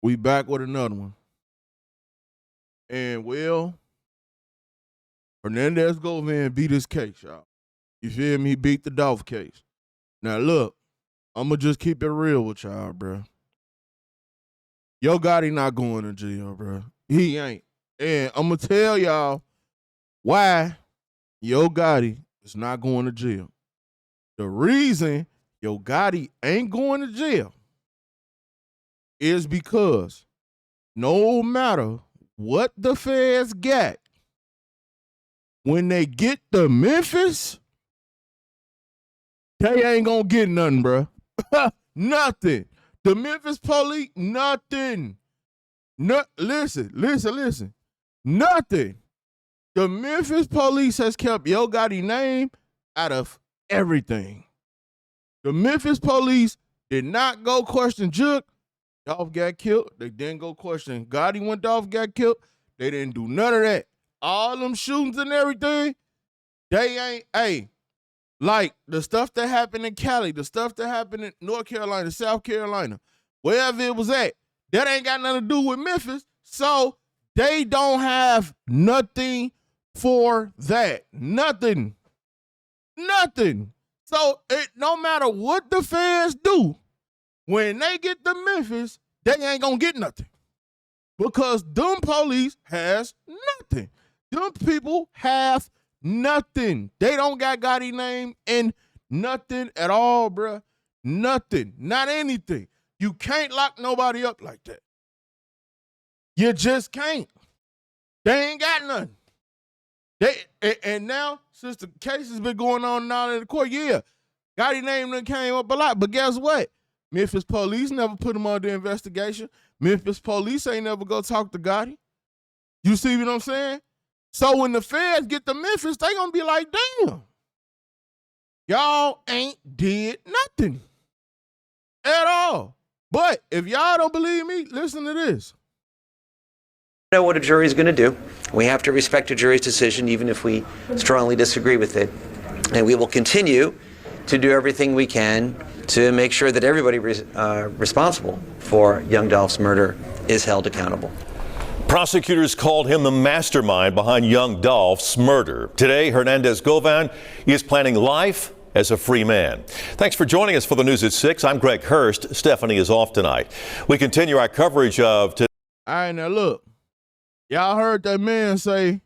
We back with another one. And well, Hernandez Govan beat his case, y'all. You feel me? He beat the Dolph case. Now look, I'ma just keep it real with y'all, bro. Yo Gotti not going to jail, bro. He ain't. And I'ma tell y'all why Yo Gotti is not going to jail. The reason Yo Gotti ain't going to jail is because no matter what the feds got, when they get to Memphis, they ain't gonna get nothing, bro. Nothing. The Memphis police, nothing. No, listen. Nothing. The Memphis police has kept Yo Gotti name out of everything. The Memphis police did not go question Juke. Dolph got killed. They didn't go question Gotti when Dolph got killed. They didn't do none of that. All them shootings and everything, they ain't, like the stuff that happened in Cali, the stuff that happened in North Carolina, South Carolina, wherever it was at, that ain't got nothing to do with Memphis. So they don't have nothing for that. Nothing. So no matter what the fans do, when they get to Memphis, they ain't gonna get nothing. Because them police has nothing. Them people have nothing. They don't got Gotti name in nothing at all, bruh. Nothing. Not anything. You can't lock nobody up like that. You just can't. They ain't got nothing. And now, since the case has been going on now in the court, yeah, Gotti name done came up a lot. But guess what? Memphis police never put him under investigation. Memphis police ain't never go talk to Gotti. You see what I'm saying? So when the feds get to Memphis, they gonna be like, damn, y'all ain't did nothing at all. But if y'all don't believe me, listen to this. Know what a jury is going to do. We have to respect a jury's decision, even if we strongly disagree with it. And we will continue to do everything we can to make sure that everybody responsible for young Dolph's murder is held accountable. Prosecutors called him the mastermind behind young Dolph's murder. Today, Hernandez Govan is planning life as a free man. Thanks for joining us for the News at 6. I'm Greg Hurst. Stephanie is off tonight. We continue our coverage of today. All right, now look. Y'all heard that man say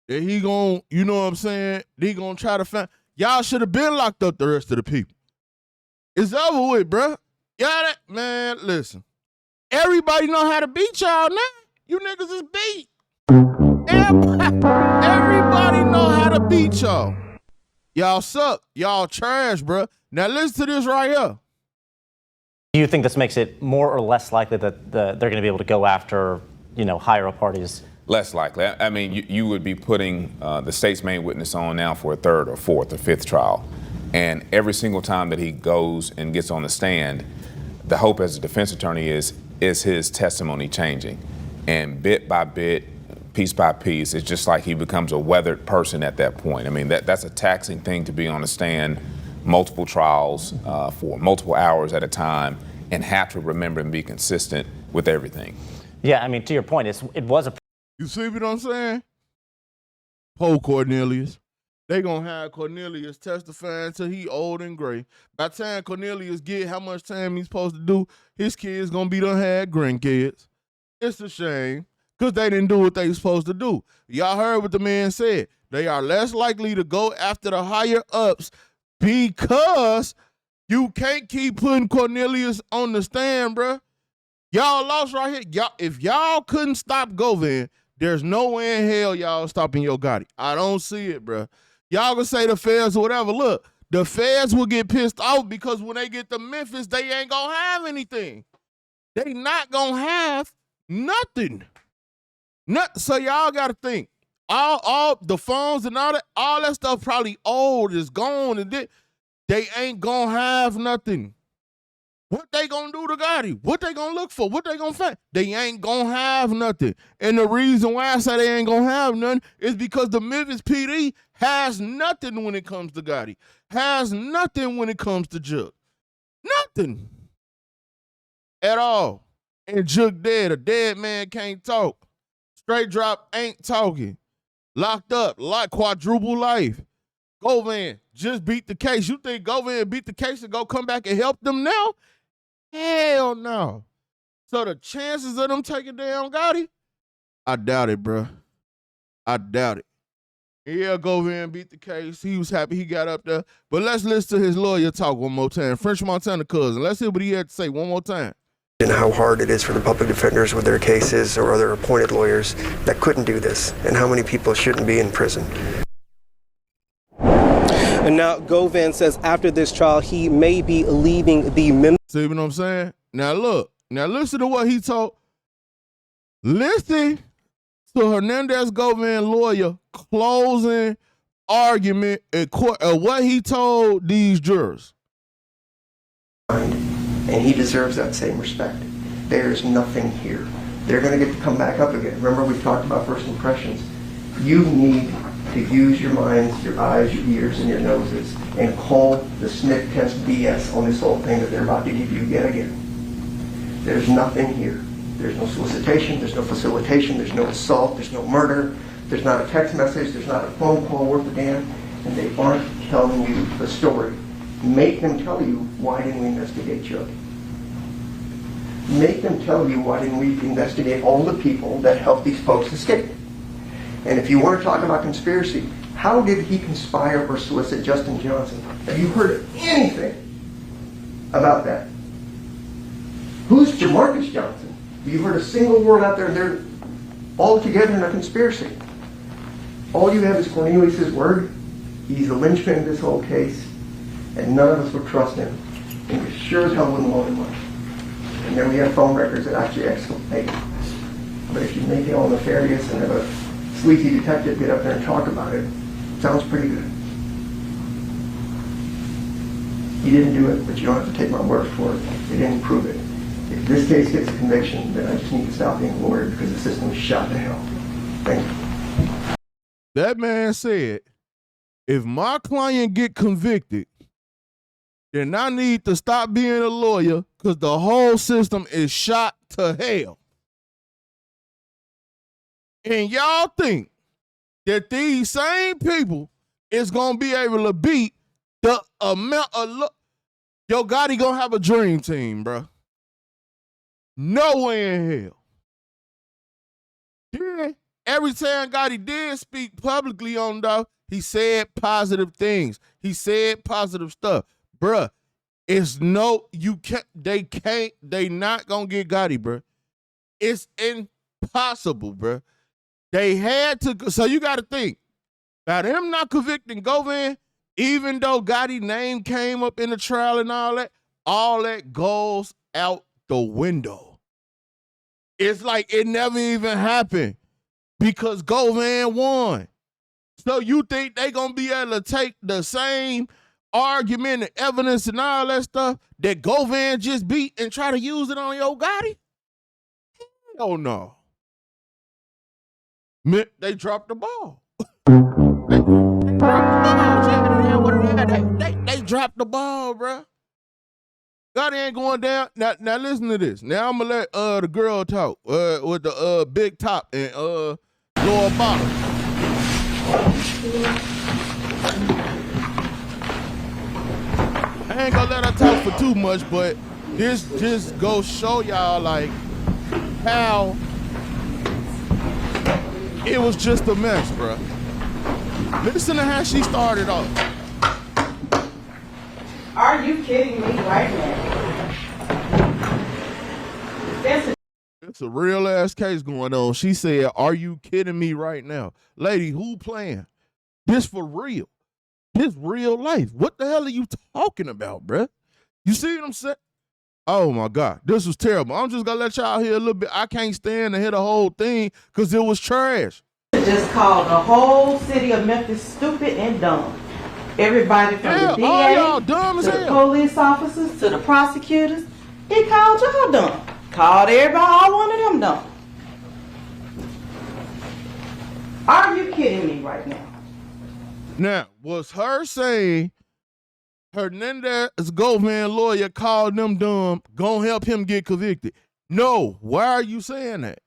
that he gon', you know what I'm saying, he gonna try to find. Y'all should have been locked up the rest of the people. It's over with, bruh. Y'all, man, listen. Everybody know how to beat y'all now. You niggas is beat. Everybody know how to beat y'all. Y'all suck. Y'all trash, bruh. Now listen to this right here. Do you think this makes it more or less likely that they're going to be able to go after, higher up parties? Less likely. I mean, you would be putting the state's main witness on now for a third or fourth or fifth trial. And every single time that he goes and gets on the stand, the hope as a defense attorney is his testimony changing. And bit by bit, piece by piece, it's just like he becomes a weathered person at that point. I mean, that's a taxing thing to be on the stand, multiple trials for multiple hours at a time, and have to remember and be consistent with everything. Yeah, I mean, to your point, it was a... You see what I'm saying? Poor Cornelius. They gonna have Cornelius testifying till he old and gray. By the time Cornelius get how much time he's supposed to do, his kids gonna be done had grandkids. It's a shame, because they didn't do what they supposed to do. Y'all heard what the man said. They are less likely to go after the higher ups because you can't keep putting Cornelius on the stand, bruh. Y'all lost right here. Y'all, if y'all couldn't stop Govan, there's no way in hell y'all stopping Yo Gotti. I don't see it, bruh. Y'all can say the feds or whatever. Look, the feds will get pissed off because when they get to Memphis, they ain't gonna have anything. They not gonna have nothing. So y'all gotta think. All the phones and all that stuff probably old, is gone, and they ain't gonna have nothing. What they gonna do to Gotti? What they gonna look for? What they gonna find? They ain't gonna have nothing. And the reason why I say they ain't gonna have nothing is because the Memphis PD has nothing when it comes to Gotti. Has nothing when it comes to Juke. Nothing. At all. and Juke dead. A dead man can't talk. Straight drop ain't talking. Locked up, like quadruple life. Govan just beat the case. You think Govan beat the case and go come back and help them now? Hell no. So the chances of them taking down Gotti, I doubt it, bro. I doubt it. Yeah, Govan beat the case. He was happy he got up there. But let's listen to his lawyer talk one more time. French Montana cousin. Let's hear what he had to say one more time. And how hard it is for the public defenders with their cases or other appointed lawyers that couldn't do this, and how many people shouldn't be in prison. And now Govan says after this trial, he may be leaving the See what I'm saying? Now look. Now listen to what he told. Listen to Hernandez Govan lawyer closing argument at court of what he told these jurors. And he deserves that same respect. There's nothing here. They're going to get to come back up again. Remember, we talked about first impressions. You need to use your minds, your eyes, your ears, and your noses and call the sniff test BS on this whole thing that they're about to give you yet again. There's nothing here. There's no solicitation, there's no facilitation, there's no assault, there's no murder, there's not a text message, there's not a phone call worth a damn, and they aren't telling you the story. Make them tell you, why didn't we investigate Chuck? Make them tell you, why didn't we investigate all the people that helped these folks escape? And if you want to talk about conspiracy, how did he conspire or solicit Justin Johnson? Have you heard anything about that? Who's Jamarcus Johnson? Have you heard a single word out there? They're all together in a conspiracy. All you have is Cornelius' word. He's the linchpin of this whole case, and none of us would trust him. And we sure as hell wouldn't loan him money. And then we have phone records that actually exculpate him. But if you make it all nefarious and have a sleazy detective get up there and talk about it, sounds pretty good. He didn't do it, but you don't have to take my word for it. They didn't prove it. If this case gets a conviction, then I just need to stop being a lawyer because the system is shot to hell. Thank you. That man said, if my client get convicted, then I need to stop being a lawyer because the whole system is shot to hell. And y'all think that these same people is going to be able to beat the amount of... Yo, Gotti going to have a dream team, bro. No way in hell. Yeah. Every time Gotti did speak publicly on Dolph, he said positive things. He said positive stuff. Bruh, it's no, you can't, they not gonna get Gotti, bruh. It's impossible, bruh. They had to, so you gotta think, about him not convicting Govan, even though Gotti's name came up in the trial and all that goes out the window. It's like it never even happened because Govan won. So you think they gonna be able to take the same argument and evidence and all that stuff that Govan just beat and try to use it on your Gotti? Hell no. They dropped the ball. They dropped the ball, bro. Gotti ain't going down. Now listen to this. Now I'm gonna let the girl talk with the big top and lower bottom. I ain't gonna let her talk for too much, but this just goes show y'all like how it was just a mess, bro. Listen to how she started off. Are you kidding me right now? It's a real ass case going on. She said, "Are you kidding me right now?" Lady, who playing? This for real. This real life. What the hell are you talking about, bruh? You see what I'm saying? Oh my God, this was terrible. I'm just gonna let y'all hear a little bit. I can't stand to hear the whole thing because it was trash. Just called the whole city of Memphis stupid and dumb. Everybody from the all y'all DA dumb to as the hell. police officers to the prosecutors, he called y'all dumb. Called everybody, all one of them dumb. Are you kidding me right now? Now, was her saying Hernandez Govan lawyer called them dumb, gonna help him get convicted? No, why are you saying that?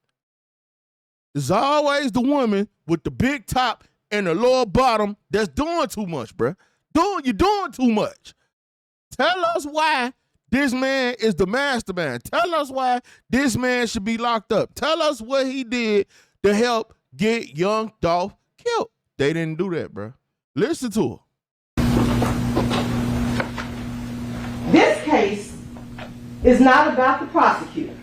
It's always the woman with the big top and the lower bottom that's doing too much, bruh. You're doing too much. Tell us why this man is the mastermind. Tell us why this man should be locked up. Tell us what he did to help get young Dolph killed. They didn't do that, bruh. Listen to her. This case is not about the prosecutor.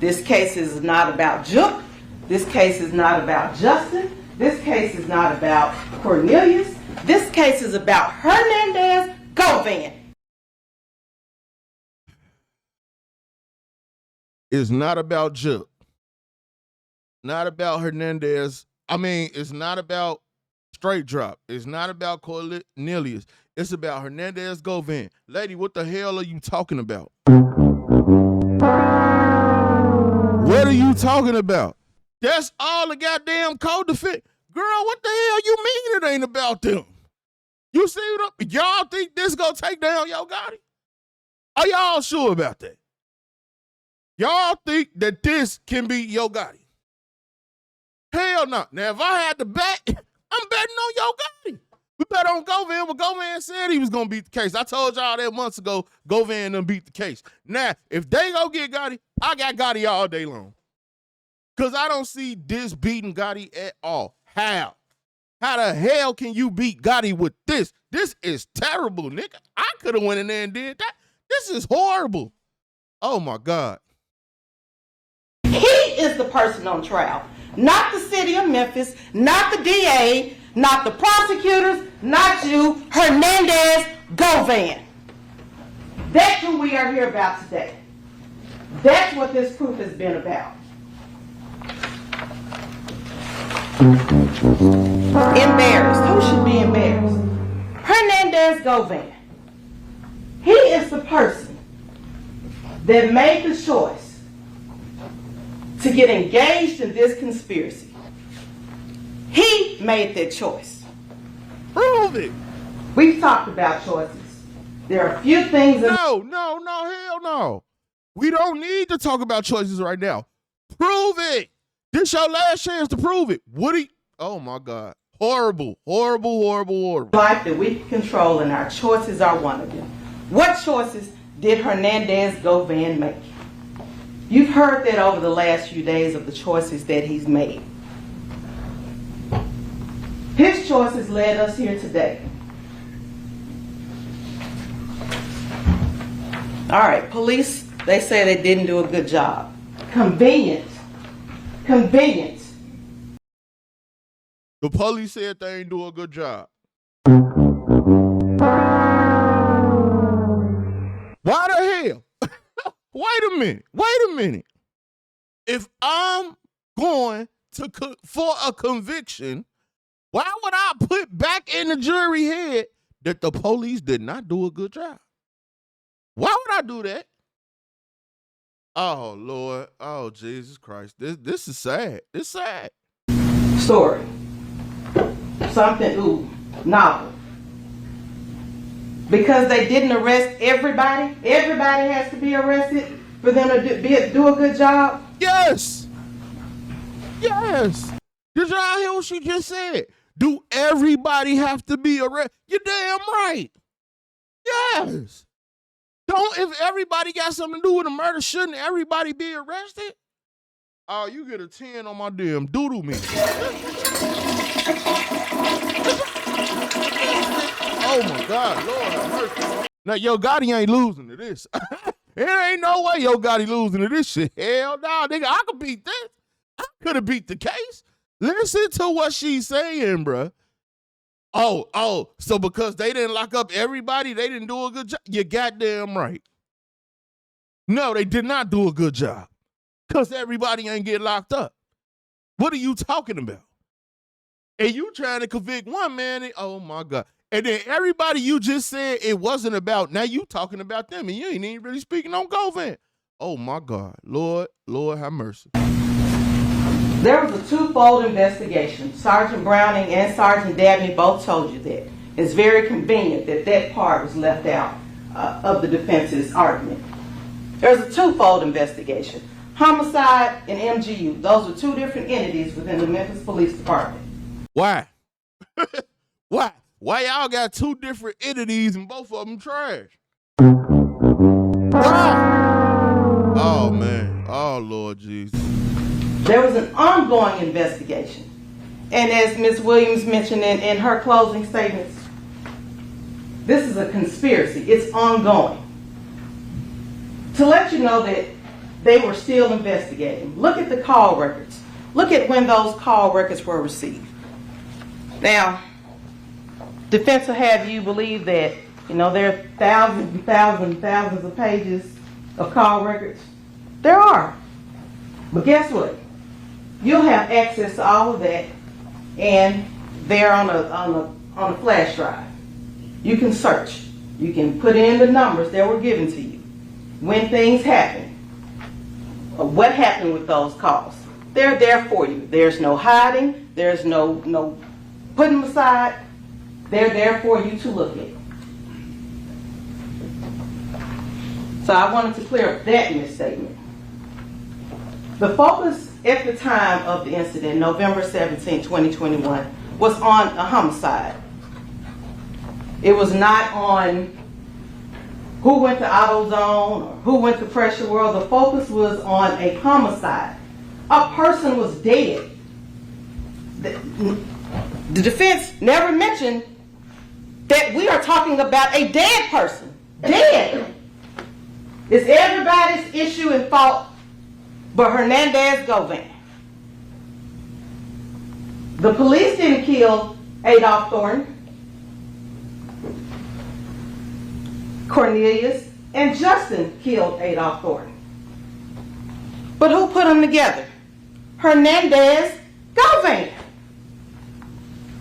This case is not about Juke. This case is not about Justin. This case is not about Cornelius. This case is about Hernandez Govan. It's not about Juke. Not about Hernandez. It's not about Straight Drop. It's not about Cornelius. It's about Hernandez Govan. Lady, what the hell are you talking about? What are you talking about? That's all the goddamn co-defendant. Girl, what the hell you mean it ain't about them? You see what y'all think this gonna take down Yo Gotti? Are y'all sure about that? Y'all think that this can be Yo Gotti? Hell no. Now, if I had to bet, I'm betting on Yo Gotti. We bet on Govan, but Govan said he was going to beat the case. I told y'all that months ago, Govan done beat the case. Now, if they go get Gotti, I got Gotti all day long. Because I don't see this beating Gotti at all. How? How the hell can you beat Gotti with this? This is terrible, nigga. I could have went in there and did that. This is horrible. Oh, my God. He is the person on trial. Not the city of Memphis, not the DA, not the prosecutors, not you, Hernandez Govan. That's who we are here about today. That's what this proof has been about. Embarrassed. Who should be embarrassed? Hernandez Govan. He is the person that made the choice to get engaged in this conspiracy. He made that choice. Prove it. We've talked about choices. There are a few things. No, hell no. We don't need to talk about choices right now. Prove it. This your last chance to prove it. Woody. Oh my God. Horrible. Life that we can control, and our choices are one of them. What choices did Hernandez Govan make? You've heard that over the last few days of the choices that he's made. His choices led us here today. All right, police, they say they didn't do a good job. Convenient. The police said they ain't do a good job. Why the hell? Wait a minute. If I'm going to for a conviction, why would I put back in the jury head that the police did not do a good job? Why would I do that? Oh, Lord. Oh, Jesus Christ. This is sad. It's sad. Story. Something, novel. Because they didn't arrest everybody has to be arrested for them to do a good job? Yes. Did y'all hear what she just said? Do everybody have to be arrested? You're damn right. Yes. If everybody got something to do with a murder, shouldn't everybody be arrested? Oh, you get a 10 on my damn doodle me. Oh my God, Lord have mercy. Now, Yo Gotti ain't losing to this. There ain't no way Yo Gotti losing to this shit. Hell no, nigga, I could beat this. I could have beat the case. Listen to what she's saying, bruh. Oh, so because they didn't lock up everybody, they didn't do a good job? You goddamn right. No, they did not do a good job. Because everybody ain't get locked up. What are you talking about? And you trying to convict one man, oh my God. And then everybody you just said it wasn't about, now you talking about them and you ain't even really speaking on Govan. Oh my God. Lord have mercy. There was a twofold investigation. Sergeant Browning and Sergeant Dabney both told you that. It's very convenient that that part was left out of the defense's argument. There's a twofold investigation. Homicide and MGU. Those are two different entities within the Memphis Police Department. Why? Why? Why y'all got two different entities and both of them trash? Why? Oh, man. Oh, Lord Jesus. There was an ongoing investigation. And as Ms. Williams mentioned in her closing statements, this is a conspiracy. It's ongoing. To let you know that they were still investigating, look at the call records. Look at when those call records were received. Now, defense will have you believe that, there are thousands and thousands and thousands of pages of call records. There are. But guess what? You'll have access to all of that, and they're on a flash drive. You can search. You can put in the numbers that were given to you, when things happen, what happened with those calls. They're there for you. There's no hiding. There's no putting them aside. They're there for you to look at. So I wanted to clear up that misstatement. The focus at the time of the incident, November 17, 2021, was on a homicide. It was not on who went to AutoZone or who went to Pressure World. The focus was on a homicide. A person was dead. The defense never mentioned that we are talking about a dead person. Dead. It's everybody's issue and fault but Hernandez Govan. The police didn't kill Adolph Thornton. Cornelius and Justin killed Adolph Thornton. But who put them together? Hernandez Govan.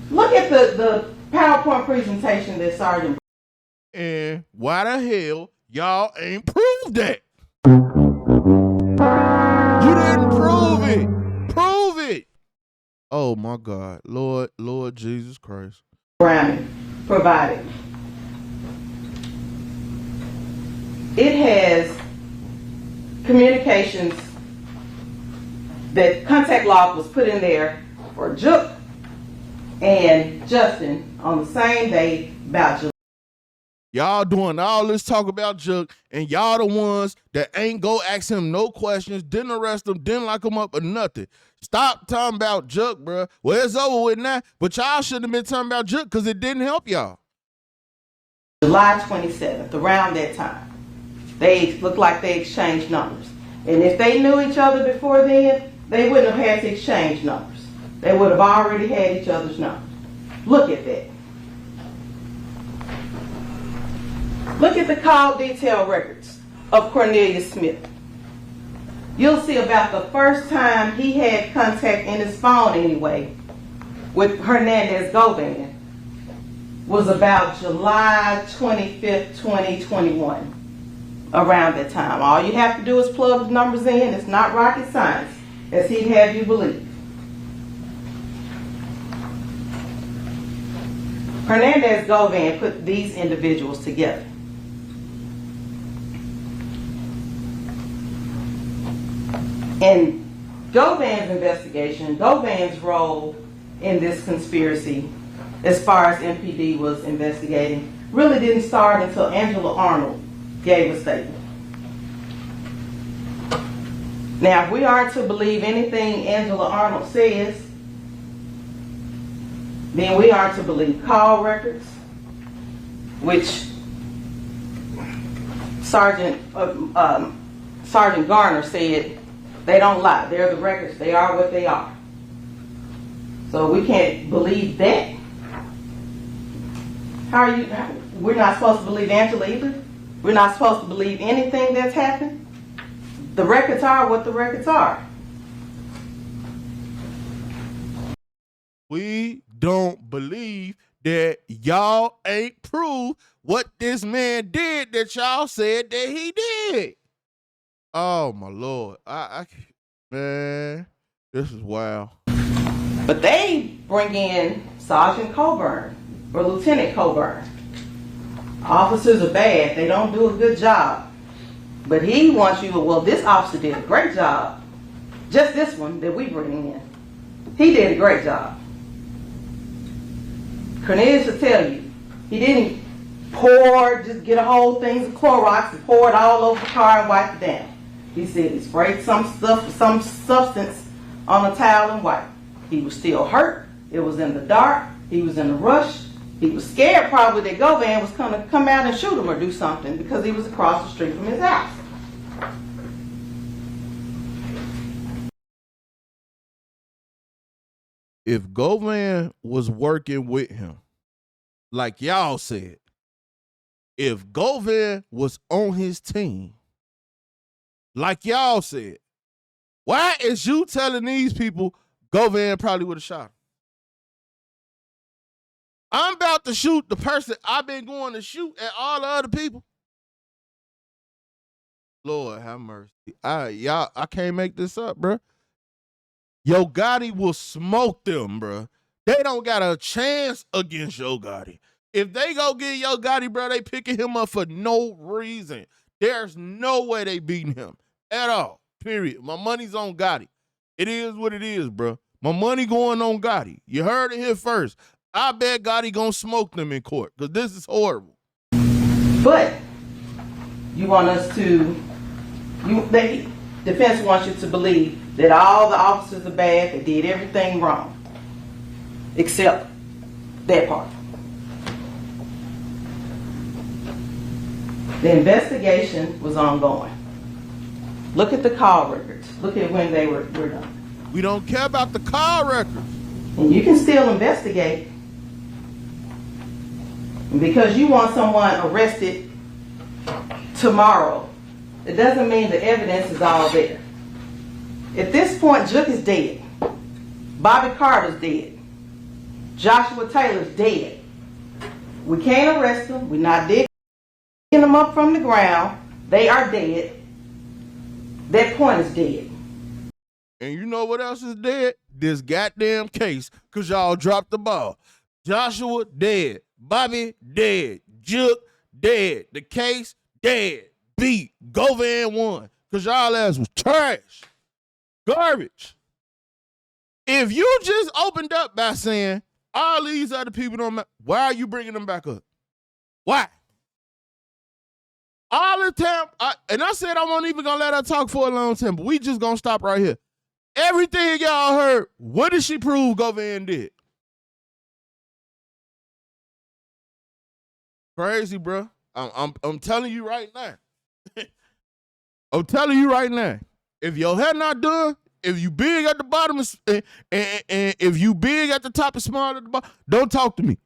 Look at the PowerPoint presentation that Sergeant. And why the hell y'all ain't proved that? You didn't prove it. Prove it. Oh my God. Lord Jesus Christ. Browning provided. It has communications that contact log was put in there for Jook and Justin on the same day about July. Y'all doing all this talk about Jook, and y'all the ones that ain't go ask him no questions, didn't arrest him, didn't lock him up or nothing. Stop talking about Jook, bro. Well, it's over with now, but y'all shouldn't have been talking about Jook because it didn't help y'all. July 27th, around that time, they looked like they exchanged numbers. And if they knew each other before then, they wouldn't have had to exchange numbers. They would have already had each other's numbers. Look at that. Look at the call detail records of Cornelius Smith. You'll see about the first time he had contact in his phone anyway with Hernandez Govan was about July 25th, 2021. Around that time. All you have to do is plug the numbers in. It's not rocket science, as he'd have you believe. Hernandez Govan put these individuals together. In Govan's investigation, Govan's role in this conspiracy, as far as MPD was investigating, really didn't start until Angela Arnold gave a statement. Now, if we are to believe anything Angela Arnold says, then we are to believe call records, which Sergeant Garner said they don't lie. They're the records. They are what they are. So we can't believe that. We're not supposed to believe Angela either. We're not supposed to believe anything that's happened. The records are what the records are. We don't believe that y'all ain't proved what this man did that y'all said that he did. Oh my Lord. Man, this is wild. But they bring in Sergeant Coburn or Lieutenant Coburn. Officers are bad. They don't do a good job. But he wants you to, well, this officer did a great job. Just this one that we bring in. He did a great job. Cornelius will tell you, he didn't just get a whole thing of Clorox and pour it all over the car and wipe it down. He said he sprayed some substance on a towel and wiped. He was still hurt. It was in the dark. He was in a rush. He was scared probably that Govan was going to come out and shoot him or do something because he was across the street from his house. If Govan was working with him, like y'all said, if Govan was on his team, like y'all said, why is you telling these people Govan probably would have shot him? I'm about to shoot the person I've been going to shoot at all the other people. Lord have mercy. I can't make this up, bro. Yo Gotti will smoke them, bro. They don't got a chance against Yo Gotti. If they go get Yo Gotti, bro, they picking him up for no reason. There's no way they beating him at all, period. My money's on Gotti. It is what it is, bro. My money going on Gotti. You heard it here first. I bet Gotti gonna smoke them in court because this is horrible. But you want us to, defense wants you to believe that all the officers are bad, they did everything wrong, except that part. The investigation was ongoing. Look at the call records. Look at when they were done. We don't care about the call records. And you can still investigate. And because you want someone arrested tomorrow, it doesn't mean the evidence is all there. At this point, Jook is dead. Bobby Carter's dead. Joshua Taylor's dead. We can't arrest them. We're not digging them up from the ground. They are dead. That point is dead. And you know what else is dead? This goddamn case, because y'all dropped the ball. Joshua dead. Bobby dead. Jook dead. The case dead. Beat. Govan won. Because y'all ass was trash. Garbage. If you just opened up by saying all these other people don't matter, why are you bringing them back up? Why? All the time, and I said I wasn't even going to let her talk for a long time, but we just going to stop right here. Everything y'all heard, what did she prove Govan did? Crazy, bro. I'm telling you right now. I'm telling you right now. If your head not done, if you big at the bottom and if you big at the top and small at the bottom, don't talk to me.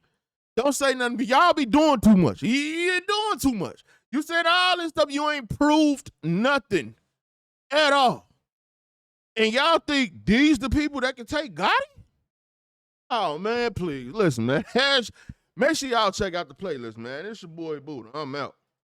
Don't say nothing. Y'all be doing too much. You ain't doing too much. You said all this stuff. You ain't proved nothing at all. And y'all think these the people that can take Gotti? Oh, man, please. Listen, man. Make sure y'all check out the playlist, man. It's your boy Buddha. I'm out.